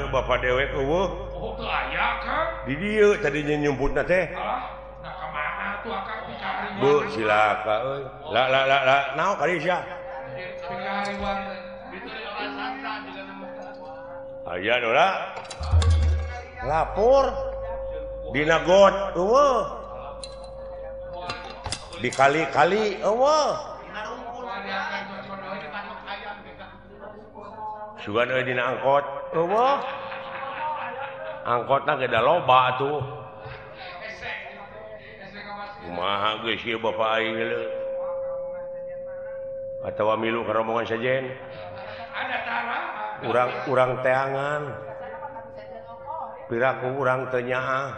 Bapak dewek di dia tadinya nyumput teh Bu silaka naon kali sia aya nu lapor dina got eueuh dikali-kali eueuh sugan euy dina angkot eueuh angkotna ge da loba atuh kumaha geus ieu bapak aing heuleu atawa milu ka rombongan sajen urang teangan piraku urang teu nyaah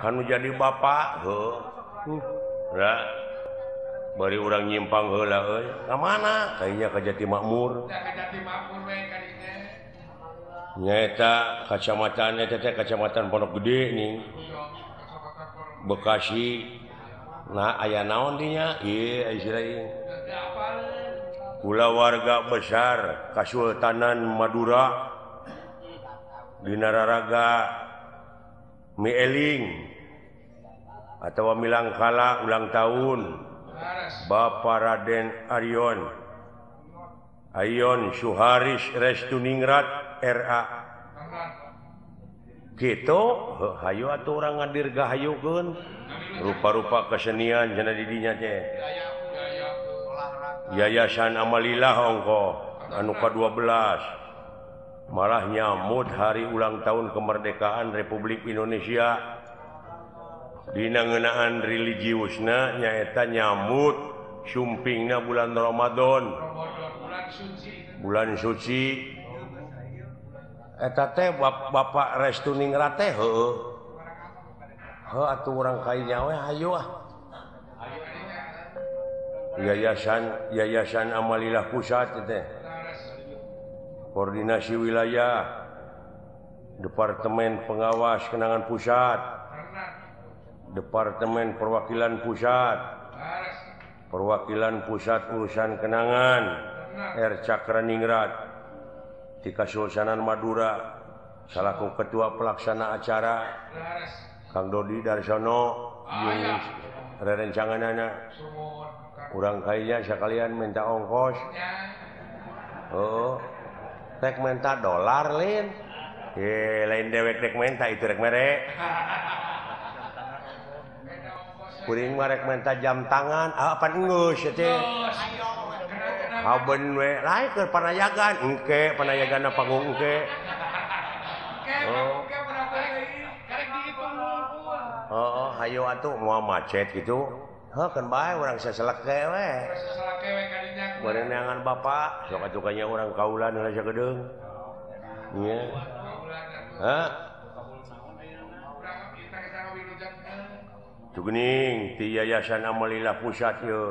anu jadi bapak heuh bari urang nyimpang heula euy ka mana kayaknya ka Jati Makmur nyaeta kacamatan eta teh kacamatan Pondok Gede nih Bekasi nah aya naon dinya ieu istilahna kula warga besar Kasultanan Madura dina raraga Mieling atawa Milangkala ulang tahun Bapak Raden Ayon Suharis Restuningrat RA gitu hayu atuh urang ngadirgahayukeun rupa-rupa kesenian cenah di dinya teh Yayasan Amalillah ongko anu ka-12 malah nyamut hari ulang tahun kemerdekaan Republik Indonesia dina ngeunaan religiusna nyaeta nyamut sumpingna bulan Ramadan bulan suci eta teh Bapak Restuningrat teh heueuh atuh urang kainya we hayu Yayasan Amalillah Pusat teh Koordinasi Wilayah Departemen Pengawas Kenangan Pusat Departemen Perwakilan Pusat Urusan Kenangan R. Cakraningrat di Kasultanan Madura salaku Ketua Pelaksana Acara Kang Dodi Darsono rerencanganana urang kayaknya sekalian minta ongkos tek minta dolar lain lain dewek tek minta itu rek mere kuring marek minta jam tangan apa geus teh haben we lain keur panayagan engke panayagana panggung engke hayu atuh moal macet gitu kan bae urang saseleke we bari neangan bapak sok atuh kanya urang kaulan heula sagedeung nya Tugening ti Yayasan Amalillah Pusat ye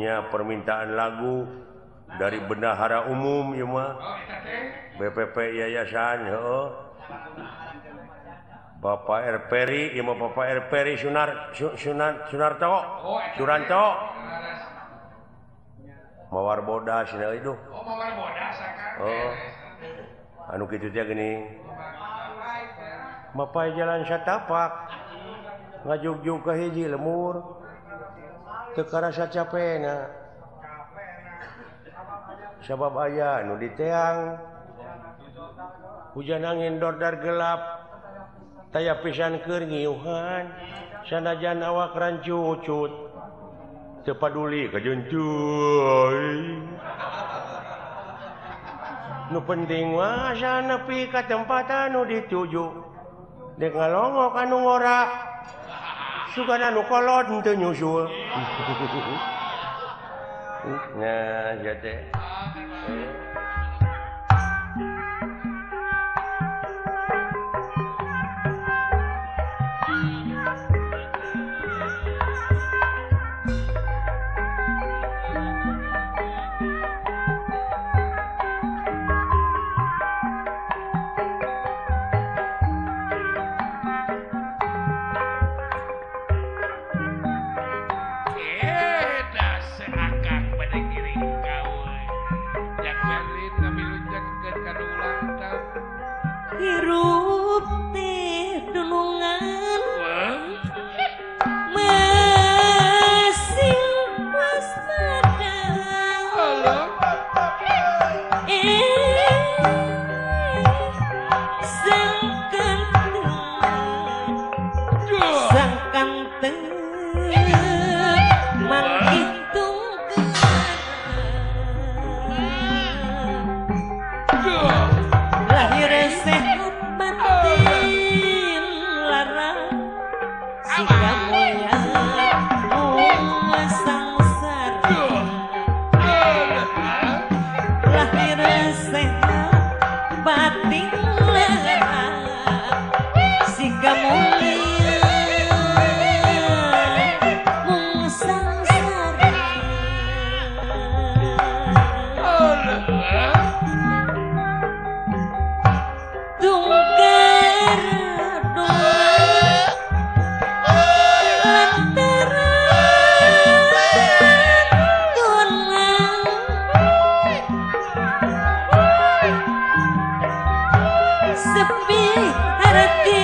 nya permintaan lagu dari bendahara umum ieu mah BPP Yayasan heuh Bapak Erperi ieu mah Bapak Erperi Sunarto Suranto mawar bodas cenah itu mawar bodas anu kitu teh geuning Bapak jalan satapak ngajug-jug ka hiji lemur teu karasa capena sabab aya nu diteang hujan angin dordar gelap taya pisan keur ngiuhan sanajan awak rancucut teu paduli ka jeuncuy nu penting mah asa nepi ka tempat anu dituju dek ngalongok anu ngora sugan anu kolot teu nyusul nah ya teh sangkanteng manghitung lahir sehat batin larang siga mulia sangsara lahir sehat batin larang siga mulia sangsara tunggar sepi hati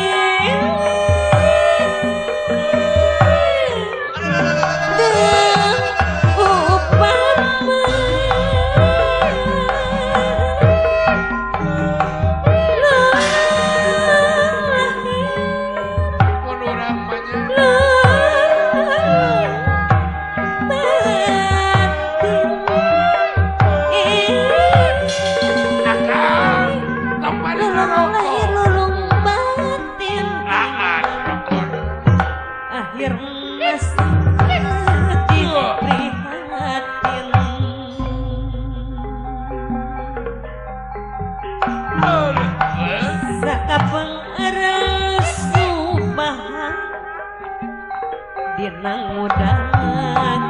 dinang mudahan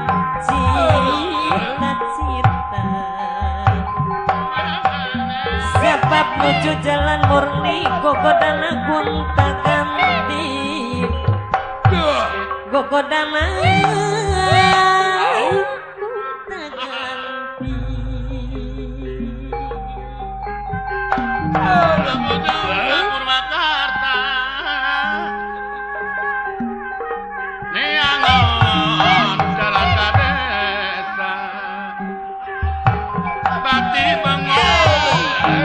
cita-cita sebab menuju jalan murni gogodana gunta ganti gogodana gunta ganti Purwakarta jalan ke desa bati bengong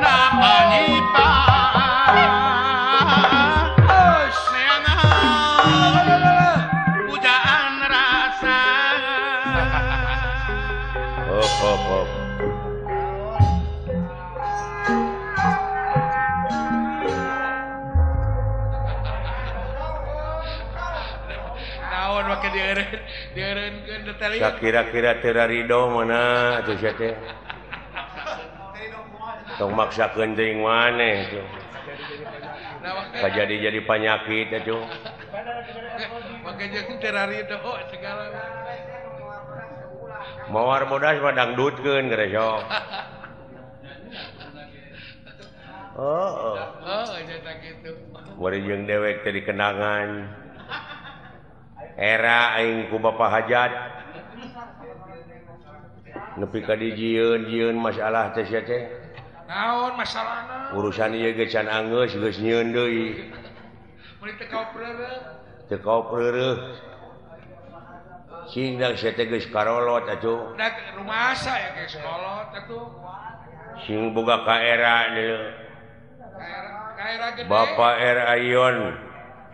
nama nyipa neangan pujaan rasa hop kira-kira terarido mana tuh sia teh tong maksakeun teuing maneh tuh kajadi-jadi penyakit atuh make jeung terarido segala mawar bodas mah dangdutkeun geus sok oh eta kitu bari jeung dewek teh dikenangan era aing ku Bapak Hajat nepi ka dijieun masalah teh sia teh naon masalahna urusan ieu ge can angeus geus nyieun deui mun teu kaopreureuh teu kaopreureuh cing da sia teh geus karolot atuh da rumasa ya geus kolot atuh sing boga ka era deui kaera gede Bapak Ayon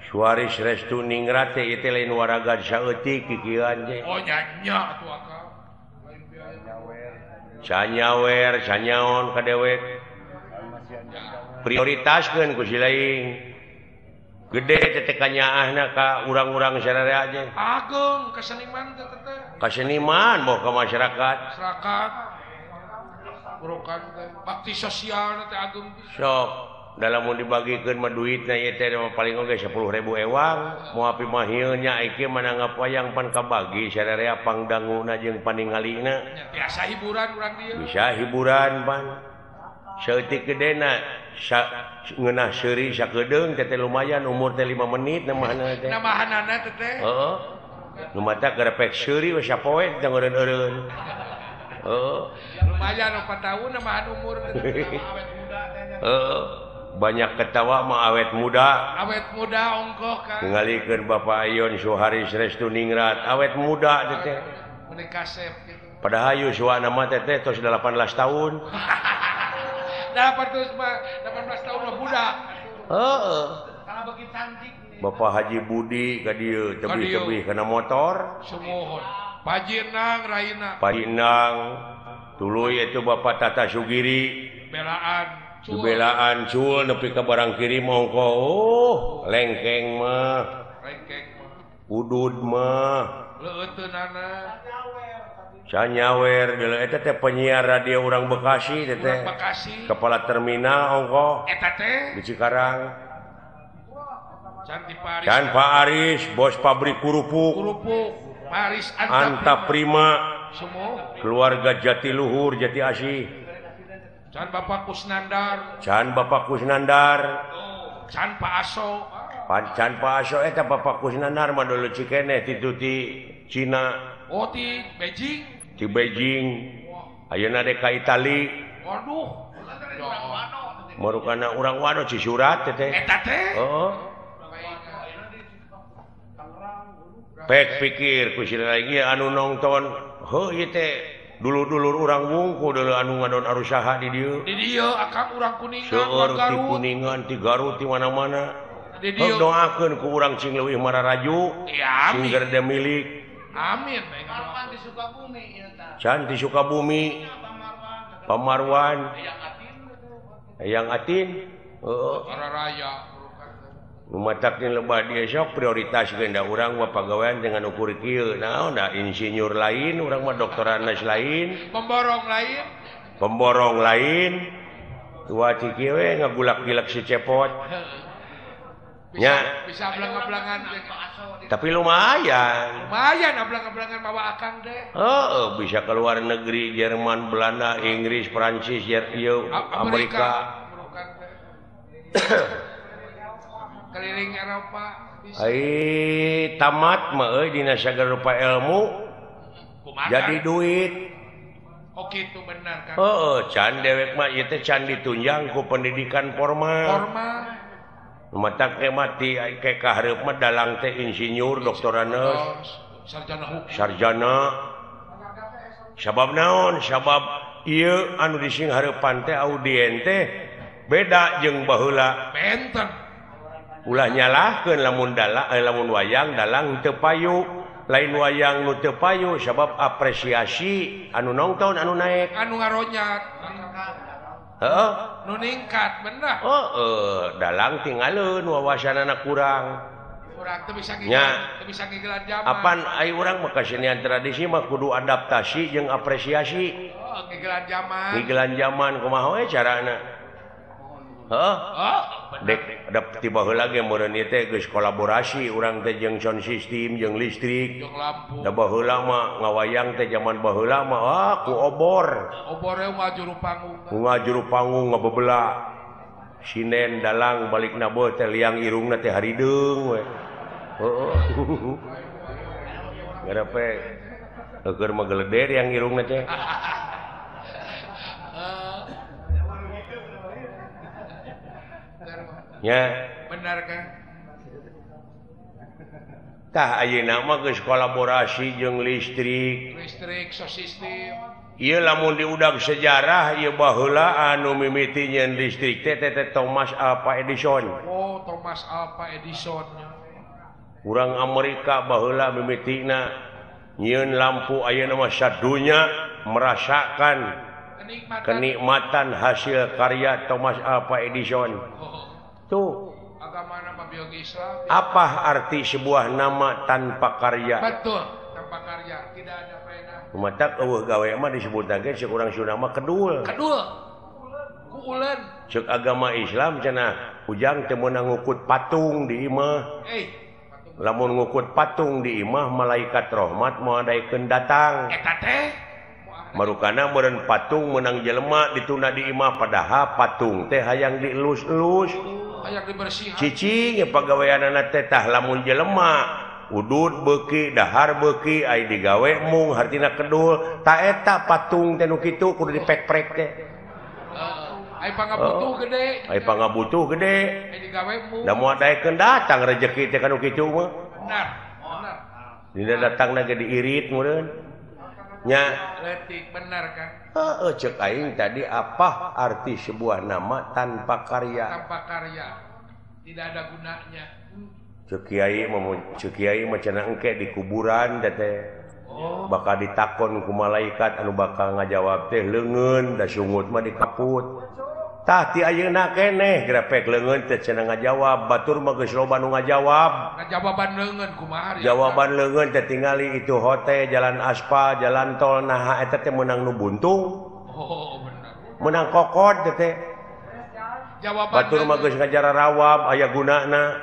Suaris Restu Ningrat teh ieu teh lain waragan saeutik kikieuan teh oh nyanya atuh akal canyawer canyaon ka dewek prioritaskeun ku si lain gede teh kanyaahna ka urang-urang sadaya aja agung ka seniman teh ka seniman boh ka masyarakat urukan bakti sosial teh agung sok dalam mau dibagikeun mah duitna ieu teh paling oge 10.000 ewang moal api mah ieu nya iki manangap wayang pan kabagi sadaya pangdanguna jeung paningalina biasa hiburan urang dieu bisa hiburan pan saeutik gedena ngeunah seuri sakedeung teh lumayan umur teh 5 menit namahanna teh namahanana teh heeh nu mata garepek seuri we sapoe teh ngeureun-eureun heeh lumayan 4 tahun namahan umur awet muda teh banyak ketawa mah awet muda ongkoh kan ngalikeun Bapak Ayon Suharis Restu Ningrat awet muda teh menikah sep gitu padahal hayu suana mah teh tos 18 tahun dapat terus 18 tahun mah budak heeh Bapak Haji Budi ka dieu tebih-tebih kana motor. Sumohon. Pajinang Raina. Pajinang tuluy itu Bapak Tata Sugiri. Belaan cul nepi ka barang kiri mongko. Lengkeng mah. Udud mah. Leuteunana. Sanyawer eta teh penyiar radio urang Bekasi teh. Kepala terminal ongko. Eta teh di Cikarang. Can Pak Aris, bos pabrik kerupuk. Paris Anta Prima. Keluarga Jatiluhur, Jati Asih. Can Bapak Kusnandar. Can Bapak Kusnandar. Can Pak Aso. Can Pak Aso eta Bapak Kusnandar mah dulu cikeneh ti Cina. Oh ti Beijing. Ti Beijing. Ayeuna dek ka Itali. Waduh. Marukana urang wado Cisurat teh. Eta teh. Heeh. Pek pikir ku lagi anu nonton. Heuh ieu teh dulur-dulur urang wungku dulu anu ngadon arusaha di dieu. Di dieu akang urang Kuningan. Seueur ti Kuningan, ti Garut, ti mana-mana. Heuh doakeun ku urang cing leuwih mararaju. Ya amin. Sing gerde milik. Amin. Di Sukabumi ieu tah. Can di Sukabumi. Pamarwan. Hayang Atin. Heeh. Raya. Matakin lebah dia sok prioritas genda urang mah pagawean dengan ukur kieu. Naon da insinyur lain, urang mah doktoran lain. Pemborong lain. Tua ti kieu we ngagulak-gilak si cepot. Nya. Bisa ablang-ablangan. Tapi lumayan. Ablang-ablangan bawa akang teh. Heeh, bisa ke luar negeri, Jerman, Belanda, Inggris, Prancis, Amerika. Keliling Eropa bisa. Tamat mah euy dina sagala rupa ilmu. Jadi duit. Oh gitu benar kan. Heeh, can dewek mah ieu teh can ditunjang ku pendidikan formal. Matak teh mati ke kahareup mah dalang teh insinyur, doktoraneus, sarjana. Sabab naon? Sabab ieu anu dising hareupan teh audien teh beda jeung baheula. Benten. Ulah nyalahkeun lamun wayang dalang teu payu, lain wayang nu teu payu sabab apresiasi anu nongton anu naek, anu ngaronyat. Heeh. Nu ningkat bener. Dalang tinggalin wawasanana kurang. Kurang teu bisa ngigelan zaman. Apan ai urang mah kasenian tradisi mah kudu adaptasi jeung apresiasi. Ngigelan zaman. Ngigelan zaman kumaha we carana? Dek ada tiba heula ge meureun ieu teh geus kolaborasi urang teh jeung sound system jeung listrik. Jeung lampu. Da baheula mah ngawayang teh zaman baheula mah ku obor. Obore ngajuru panggung. Ngajuru panggung ngabebeula. Sinen dalang balikna beuh teh liang irungna teh harideung we. Heeh. Ngarepe keur mah geleder yang irungna teh. Ya, benar kan? Tah ayeuna mah geus kolaborasi jeung listrik, sound system. Ieu lamun diudag sejarah ieu baheula anu mimiti nyeun listrik teh Thomas Alva Edison. Oh, Thomas Alva Edison. Urang Amerika baheula mimitina nyieun lampu ayeuna mah sadunya merasakan kenikmatan hasil karya Thomas Alva Edison. Tuh. Agama nama biologi Islam. Apa arti sebuah nama tanpa karya? Betul, tanpa karya tidak ada faedah. Matak eueuh gawe mah disebutna ge ceuk urang Sunda mah kedul. Kedul. Ku uleun. Ceuk agama Islam cenah ujang teu meunang ngukut patung di imah. Lamun ngukut patung di imah malaikat rahmat moal daekeun datang. Eta teh marukana meureun patung meunang jelema dituna di imah padahal patung teh hayang dielus-elus. Hayang dibersihan. Cicing pagaweanana teh tah lamun jelema udud beuki, dahar beuki, ai digawe mung hartina kedul. Ta eta patung teh nu kitu kudu dipek-prek teh. Ai pangabutuh gede. Ai pangabutuh gede. Ai digawe mung. Da moal daekeun datang rezeki teh kanu kitu mah. Benar. Dina datangna ge diirit meureun. Nya letik benar kan? Cek aing tadi apa arti sebuah nama tanpa karya? Tanpa karya tidak ada gunanya. Cuk Kiai macana engke di kuburan teh bakal ditakon ku malaikat anu bakal ngajawab teh leungeun da sungut mah dikaput. Tah ti ayeuna keneh grepek leungeun teh cenah ngajawab, batur mah geus loba nu ngajawab. Ngajawaban leungeun kumaha? Jawaban leungeun teh tingali itu hote jalan aspal, jalan tol nah eta teh meunang nu buntung. Oh, bener. Meunang kokod teh. Jawaban batur mah geus ngajara rawab aya gunana.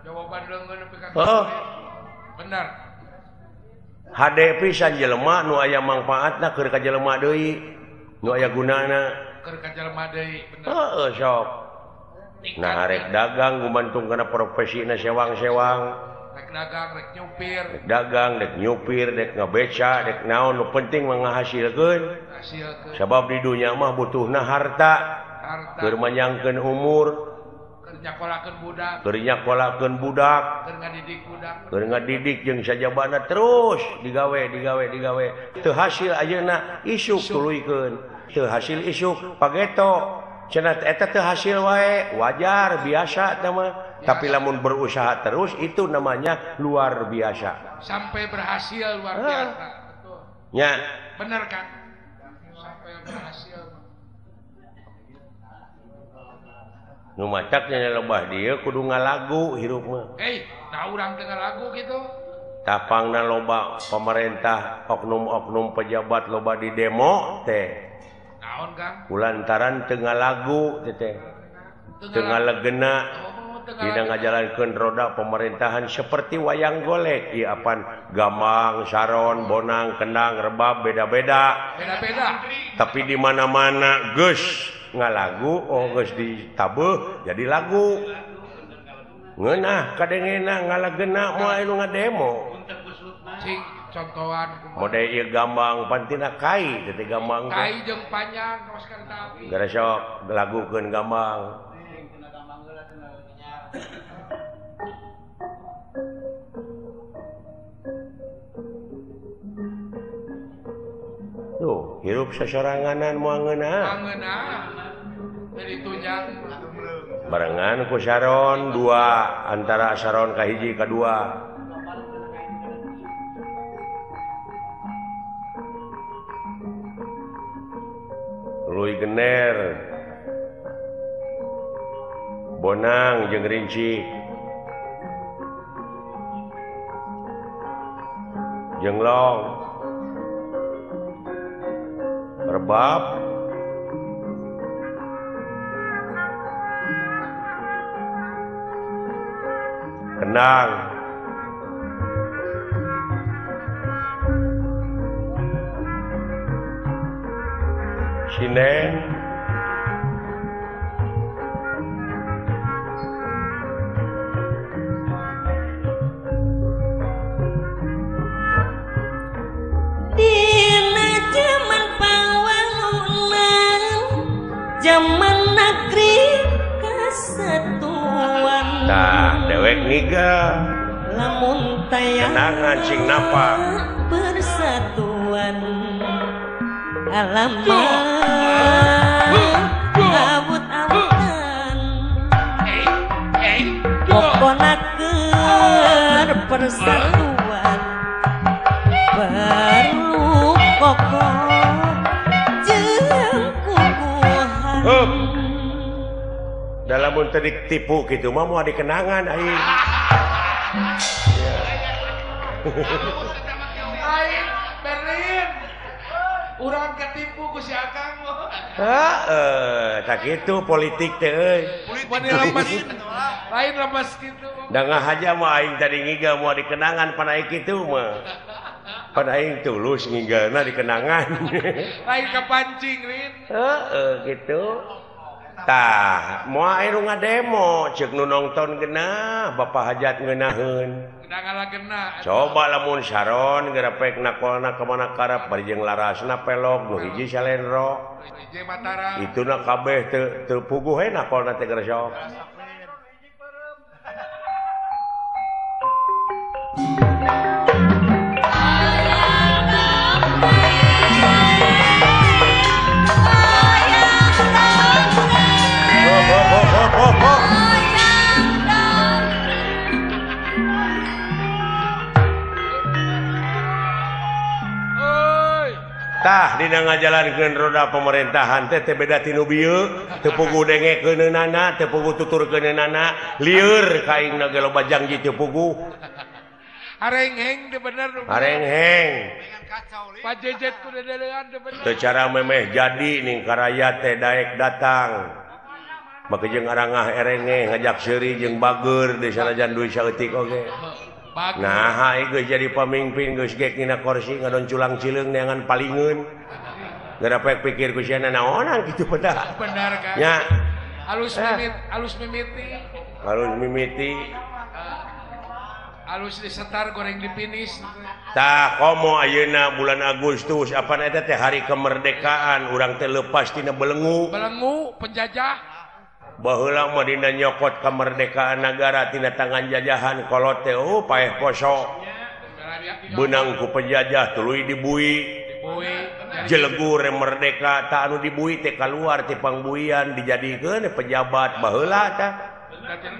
Jawaban leungeun nepi ka bener. Hade pisan jelema nu aya mangpaatna keur ka jelema deui, nu aya gunana keur ka jelema deui, bener. Heeh, sok. Nah, rek dagang gumantung kana profesina sewang-sewang. Rek dagang, rek nyupir. Rek dagang, rek nyupir, rek ngabeca, rek naon nu penting mah ngahasilkeun. Hasilkeun. Sabab di dunya mah butuhna harta. Keur manyangkeun umur. Keur nyakolakeun budak, keur ngadidik jeung sajabana terus digawe. Teu hasil ayeuna isuk tuluykeun, teu hasil isuk pageto. Cenah eta teu hasil wae, wajar biasa teh mah. Tapi lamun berusaha terus itu namanya luar biasa. Sampai berhasil luar biasa. Betul. Nya. Bener kan? Sampai berhasil. Nu macaknya lebah dia kudu ngalagu hirup mah. Nah urang teu ngalagu gitu. Tapangna loba pemerintah, oknum-oknum pejabat loba di demo teh. Naon Kang? Kulantaran teu ngalagu teh. Teu ngalegena. Dina ngajalankeun roda pemerintahan seperti wayang golek, ieu apan Gambang, Saron, Bonang, Kendang, Rebab beda-beda. Beda-beda. Tapi di mana-mana geus ngalagu geus ditabeuh jadi lagu ngeunah kadengena ngalagena moal anu ngademo cing contohan mode ieu Gambang pantina kai teh Gambang kai jeung panjang terus kan tapi gara sok lagukeun Gambang tuh hirup sasoranganan moal ngeunah jadi tunjang barengan ku Saron 2 antara Saron ka hiji ka 2 Luy Gener Bonang jeung Rinci Jenglong Rebab Kendang Sineng dina jaman pangwangunan jaman negeri kesatuan nah dewek niga lamun tayang kenangan cing napa bersatuan alamat abut-abutan mokonakeun persatuan perlu kokoh jeung kukuhan dalam tedik tipu gitu mah mau dikenangan aing aing Berlin urang ketipu ku si Akang tak gitu politik teh euy lain lemes gitu da ngahaja mah aing tadi ngiga mau dikenangan pan aing kitu mah pan aing tulus ngigana dikenangan lain kepancing Rin gitu tah moal anu ngademo ceuk nu nongton geunah bapak hajat ngeunaheun coba lamun Saron grepek nakolna kemana karep bari jeung larasna pelok nu hiji Salendro ituna kabeh teu puguh he nakolna teh gresok tah dina ngajalankeun roda pemerintahan teh beda tinu bieu teu pugu dengekeunana teu pugu tuturkeunana lieur kaingna ge loba janji teu pugu Arengheng teh bener. arengheng Pak Jejet ku dedelean teh bener. teu cara memeh jadi ning karaya teh daek datang maka jeung arangah erenge ngajak seuri jeung bager di sanajan duit saeutik oge nah geus jadi pamimpin geus gek dina kursi ngadon culang cileung neangan palingeun gara pek pikir ku sia naonan kitu pada bener kan nya alus mimiti alus disetar goreng dipinis tah komo ayeuna bulan Agustus apa eta teh hari kemerdekaan urang teh leupas tina belenggu penjajah baheula mah dina nyokot kemerdekaan negara tina tangan jajahan kolot teh paeh poso beunang ku penjajah tuluy dibui jelegur merdeka tak anu dibui teh kaluar ti pangbuian dijadikeun pejabat baheula tah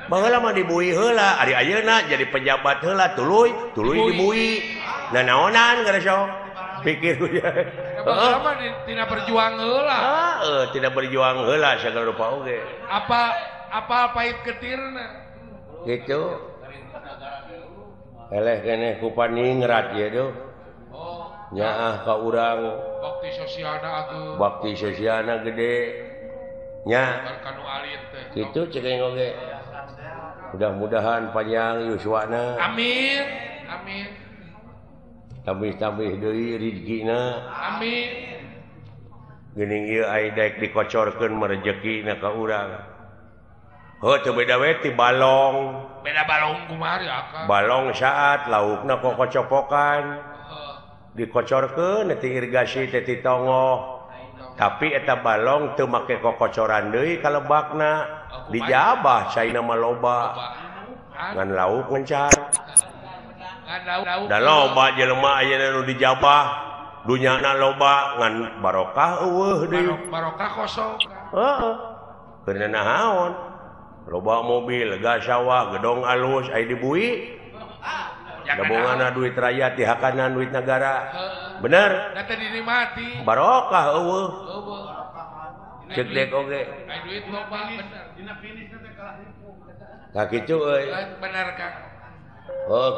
baheula mah dibui heula ari ayeuna jadi pejabat heula tuluy dibui nah naonan gara sok pikir ku baheula mah tina berjuang heula tidak berjuang heula sagala rupa oge apa pahit ketirna gitu eleh keneh ku paningrat ye do nyaah ka urang bakti sosialna gede nya kanu alit teh kitu ceuk oge mudah-mudahan panjang yuswana amin tambih deui rezekina amin geuning ieu aya daek dikocorkeun merejekina ka urang teu beda we ti balong kumari akang balong saat laukna kocopokan dikocorkeun ti irigasi teh ti tongoh tapi eta balong teu make kocoran deui ka lebakna dijabah caina mah loba ngan lauk ngencar da loba jelema ayeuna nu dijabah dunyana loba ngan barokah eueuh deui barokah kosong heeh keuna naon loba mobil gas sawah gedong alus aya dibui gabunganna duit rakyat dihakanan duit negara bener da teh dinikmati barokah eueuh ceuk dek oge aya duit loba bener dina finish teh kalah ka kitu euy bener Kang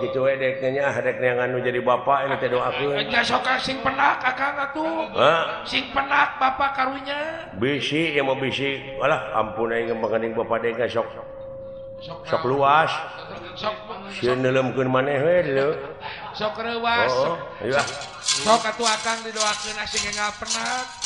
kitu we dek nya dek neangan nu jadi bapak ini teh doakeun nya sok sing penak akang atuh sing penak bapak karunya bisi ya mau bisi alah ampun aing manganding bapak dek sok luas sieun neuleumkeun maneh we leu sok reuwas sok atuh akang didoakeun sing enggak penak